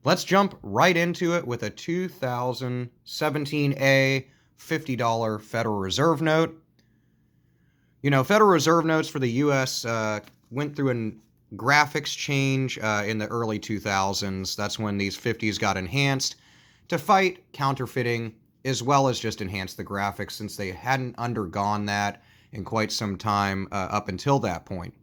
Let's jump right into it with a 2017A $50 Federal Reserve note. You know, Federal Reserve notes for the U.S. Went through a graphics change in the early 2000s. That's when these 50s got enhanced to fight counterfeiting, as well as just enhance the graphics, since they hadn't undergone that in quite some time up until that point.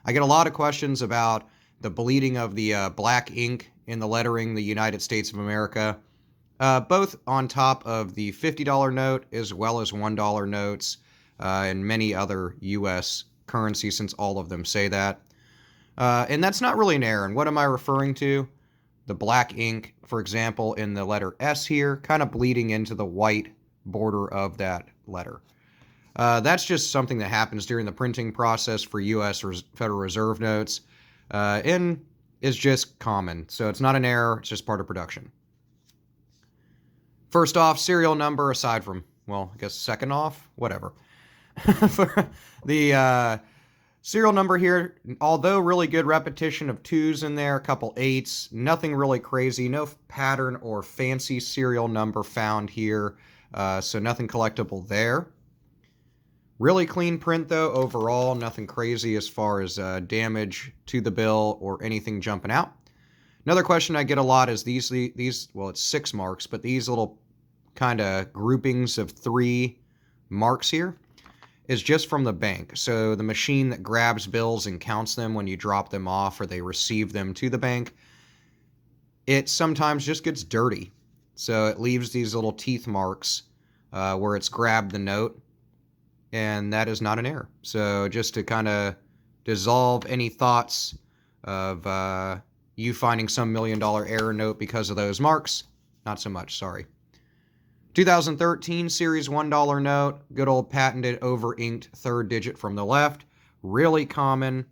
I get a lot of questions about the bleeding of the black ink in the lettering, the United States of America, both on top of the $50 note as well as $1 notes and many other U.S. currencies, since all of them say that. And that's not really an error. And what am I referring to? The black ink, for example, in the letter S here, kind of bleeding into the white border of that letter. That's just something that happens during the printing process for U.S. Federal Reserve notes and is just common. So it's not an error, it's just part of production. First off, serial number, aside from, well, I guess second off, whatever. For the serial number here, although really good repetition of 2s in there, a couple 8s, nothing really crazy, no pattern or fancy serial number found here, so nothing collectible there. Really clean print though, overall, nothing crazy as far as damage to the bill or anything jumping out. Another question I get a lot is these, well, it's 6 marks, but these little kind of groupings of 3 marks here is just from the bank. So the machine that grabs bills and counts them when you drop them off or they receive them to the bank, it sometimes just gets dirty. So it leaves these little teeth marks where it's grabbed the note, and that is not an error. So just to kind of dissolve any thoughts of you finding some $1 million error note because of those marks, not so much, sorry. 2013 Series $1 note, good old patented over-inked 3rd digit from the left, really common.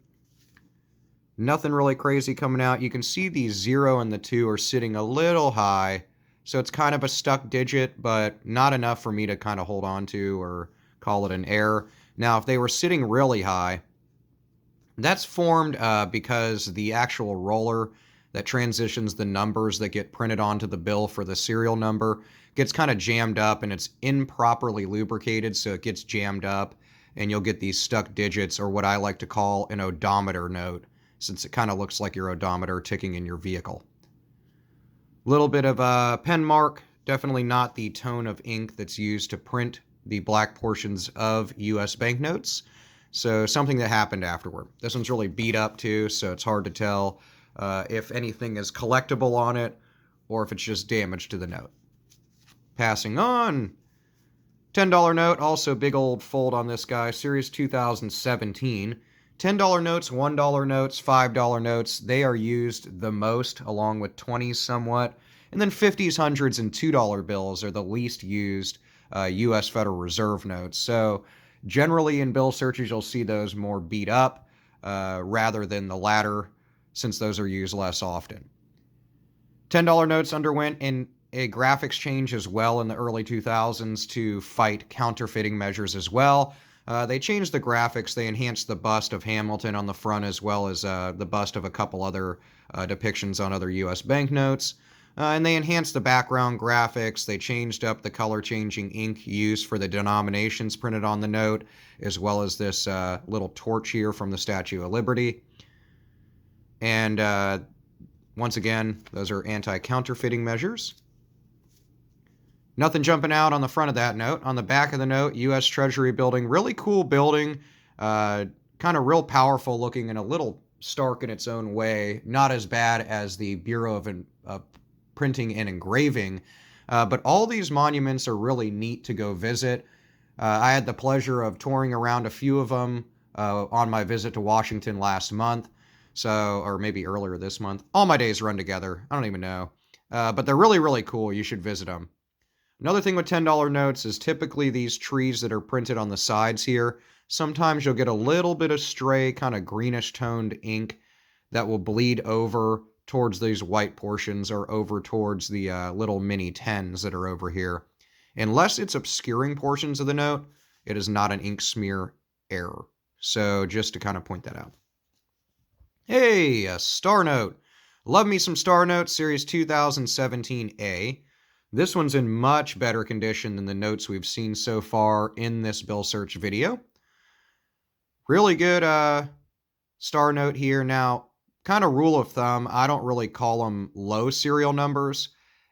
Nothing really crazy coming out. You can see the 0 and the 2 are sitting a little high, so it's kind of a stuck digit, but not enough for me to kind of hold on to or call it an error. Now, if they were sitting really high, that's formed because the actual roller that transitions the numbers that get printed onto the bill for the serial number gets kind of jammed up, and it's improperly lubricated, so it gets jammed up, and you'll get these stuck digits, or what I like to call an odometer note, since it kind of looks like your odometer ticking in your vehicle. Little bit of a pen mark, definitely not the tone of ink that's used to print the black portions of U.S. banknotes, so something that happened afterward. This one's really beat up too, so it's hard to tell if anything is collectible on it or if it's just damage to the note. Passing on, $10 note, also big old fold on this guy, Series 2017. $10 notes, $1 notes, $5 notes, they are used the most, along with 20s somewhat, and then 50s, 100s, and $2 bills are the least used U.S. Federal Reserve notes. So generally in bill searches, you'll see those more beat up rather than the latter, since those are used less often. $10 notes underwent a graphics change as well in the early 2000s to fight counterfeiting measures as well. They changed the graphics. They enhanced the bust of Hamilton on the front, as well as the bust of a couple other depictions on other U.S. banknotes. And they enhanced the background graphics. They changed up the color-changing ink used for the denominations printed on the note, as well as this little torch here from the Statue of Liberty. And once again, those are anti-counterfeiting measures. Nothing jumping out on the front of that note. On the back of the note, U.S. Treasury Building. Really cool building. Kind of real powerful looking and a little stark in its own way. Not as bad as the Bureau of Printing and Engraving. But all these monuments are really neat to go visit. I had the pleasure of touring around a few of them on my visit to Washington last month. So, or maybe earlier this month. All my days run together. I don't even know. But they're really, really cool. You should visit them. Another thing with $10 notes is typically these trees that are printed on the sides here, sometimes you'll get a little bit of stray, kind of greenish toned ink that will bleed over towards these white portions or over towards the little mini 10s that are over here. Unless it's obscuring portions of the note, it is not an ink smear error. So just to kind of point that out. Hey, a Starnote. Love me some Starnote, Series 2017A. This one's in much better condition than the notes we've seen so far in this bill search video. Really good Starnote here. Now, kind of rule of thumb, I don't really call them low serial numbers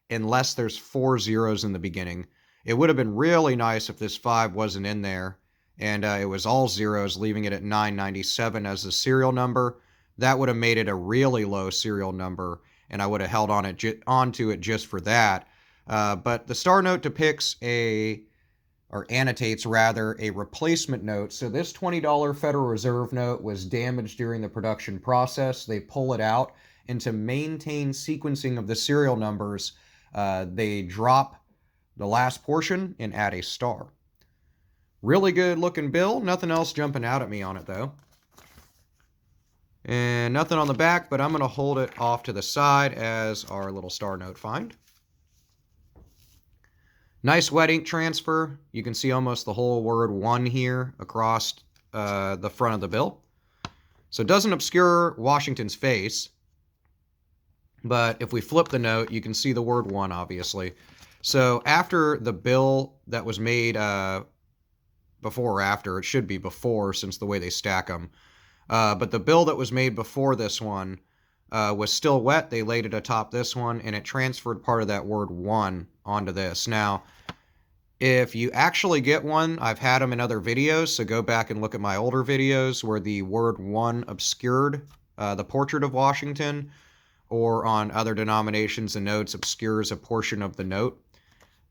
unless there's 4 zeros in the beginning. It would have been really nice if this 5 wasn't in there and it was all zeros, leaving it at 997 as the serial number. That would have made it a really low serial number, and I would have held onto it just for that. But the Starnote depicts or annotates rather, a replacement note. So this $20 Federal Reserve note was damaged during the production process. They pull it out, and to maintain sequencing of the serial numbers, they drop the last portion and add a star. Really good looking bill. Nothing else jumping out at me on it though. And nothing on the back, but I'm going to hold it off to the side as our little Starnote find. Nice wet ink transfer. You can see almost the whole word 1 here across the front of the bill. So it doesn't obscure Washington's face. But if we flip the note, you can see the word 1, obviously. So after the bill that was made before or after, it should be before since the way they stack them. But the bill that was made before this one was still wet. They laid it atop this one, and it transferred part of that word 1 onto this. Now, if you actually get one, I've had them in other videos, so go back and look at my older videos where the word 1 obscured the portrait of Washington, or on other denominations and notes obscures a portion of the note.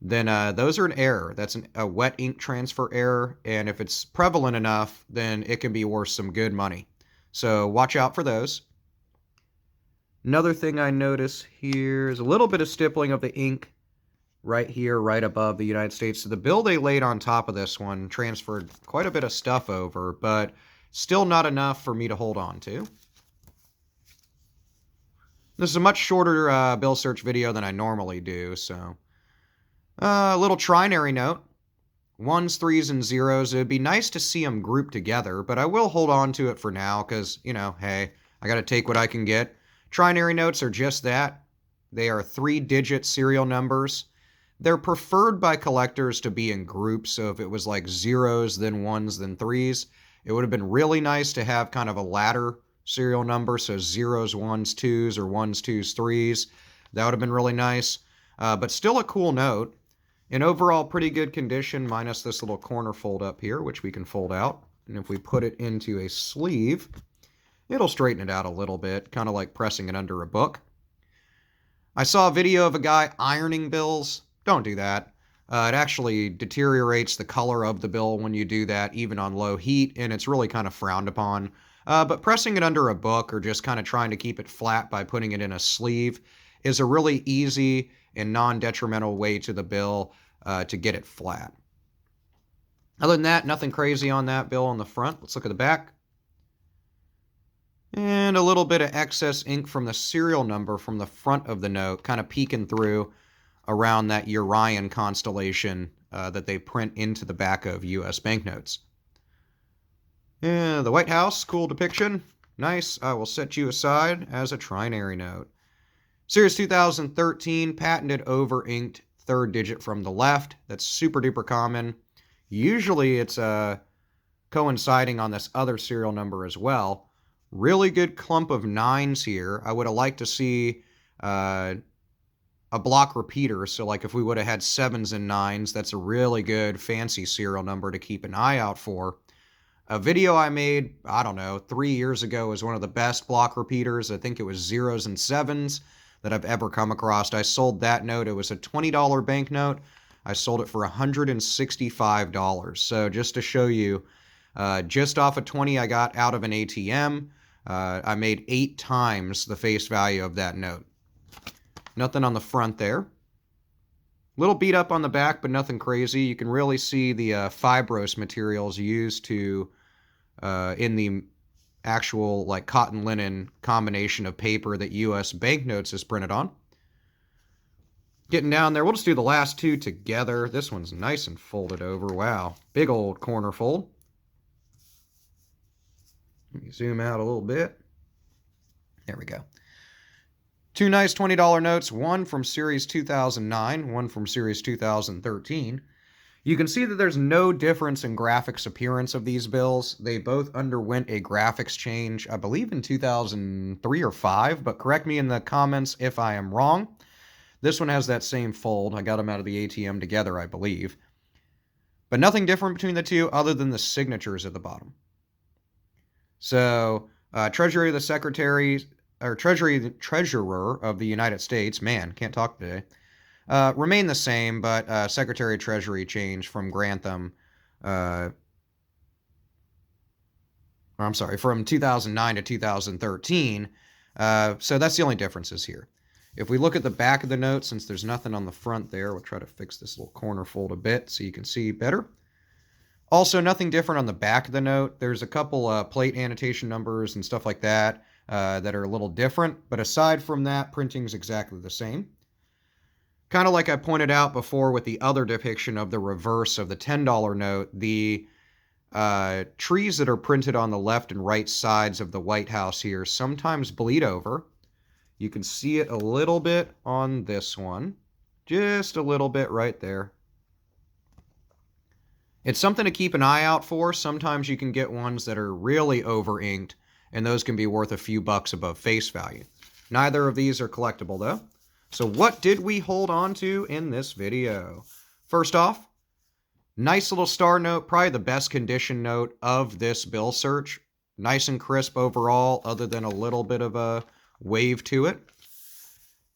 Then those are an error. That's a wet ink transfer error, and if it's prevalent enough, then it can be worth some good money. So watch out for those. Another thing I notice here is a little bit of stippling of the ink right here, right above the United States. So the bill they laid on top of this one transferred quite a bit of stuff over, but still not enough for me to hold on to. This is a much shorter bill search video than I normally do, so... a little trinary note. 1s, 3s, and 0s. It would be nice to see them grouped together, but I will hold on to it for now because, you know, hey, I got to take what I can get. Trinary notes are just that. They are 3-digit serial numbers. They're preferred by collectors to be in groups, so if it was like 0s, then 1s, then 3s, it would have been really nice to have kind of a ladder serial number, so 0s, 1s, 2s, or 1s, 2s, 3s. That would have been really nice, but still a cool note. In overall pretty good condition, minus this little corner fold up here, which we can fold out. And if we put it into a sleeve, it'll straighten it out a little bit, kind of like pressing it under a book. I saw a video of a guy ironing bills. Don't do that. It actually deteriorates the color of the bill when you do that, even on low heat, and it's really kind of frowned upon. But pressing it under a book or just kind of trying to keep it flat by putting it in a sleeve is a really easy and non-detrimental way to the bill to get it flat. Other than that, nothing crazy on that bill on the front. Let's look at the back. And a little bit of excess ink from the serial number from the front of the note, kind of peeking through around that Urian constellation that they print into the back of U.S. banknotes. And the White House, cool depiction. Nice. I will set you aside as a trinary note. Series 2013, patented over-inked 3rd digit from the left. That's super duper common. Usually it's coinciding on this other serial number as well. Really good clump of 9s here. I would have liked to see a block repeater. So like if we would have had 7s and 9s, that's a really good fancy serial number to keep an eye out for. A video I made, I don't know, 3 years ago was one of the best block repeaters. I think it was 0s and 7s that I've ever come across. I sold that note. It was a $20 banknote. I sold it for $165. So just to show you, just off of 20 I got out of an ATM, I made 8 times the face value of that note. Nothing on the front there. Little beat up on the back, but nothing crazy. You can really see the fibrose materials used to in the actual like cotton linen combination of paper that U.S. banknotes is printed on. Getting down there, we'll just do the last 2 together. This one's nice and folded over. Wow, big old corner fold. Let me zoom out a little bit. There we go. Two nice $20 notes, one from Series 2009, one from Series 2013. You can see that there's no difference in graphics appearance of these bills. They both underwent a graphics change, I believe in 2003 or 5, but correct me in the comments if I am wrong. This one has that same fold. I got them out of the ATM together, I believe. But nothing different between the two other than the signatures at the bottom. So, Treasurer of the United States, man, can't talk today, remain the same, but Secretary of Treasury changed from Grantham, from 2009 to 2013. So that's the only differences here. If we look at the back of the note, since there's nothing on the front there, we'll try to fix this little corner fold a bit so you can see better. Also, nothing different on the back of the note. There's a couple plate annotation numbers and stuff like that that are a little different, but aside from that, printing's exactly the same. Kind of like I pointed out before with the other depiction of the reverse of the $10 note, the trees that are printed on the left and right sides of the White House here sometimes bleed over. You can see it a little bit on this one. Just a little bit right there. It's something to keep an eye out for. Sometimes you can get ones that are really over-inked, and those can be worth a few bucks above face value. Neither of these are collectible, though. So what did we hold on to in this video? First off, nice little Starnote, probably the best condition note of this bill search. Nice and crisp overall, other than a little bit of a wave to it.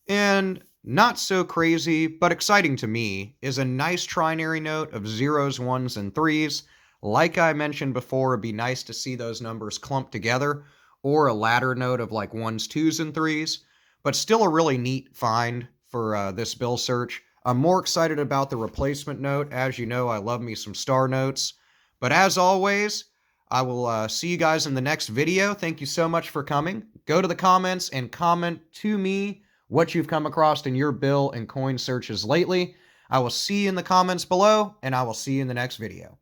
And not so crazy, but exciting to me, is a nice trinary note of zeros, ones, and threes. Like I mentioned before, it'd be nice to see those numbers clumped together, or a ladder note of like ones, twos, and threes. But still a really neat find for this bill search. I'm more excited about the replacement note. As you know, I love me some star notes. But as always, I will see you guys in the next video. Thank you so much for coming. Go to the comments and comment to me what you've come across in your bill and coin searches lately. I will see you in the comments below, and I will see you in the next video.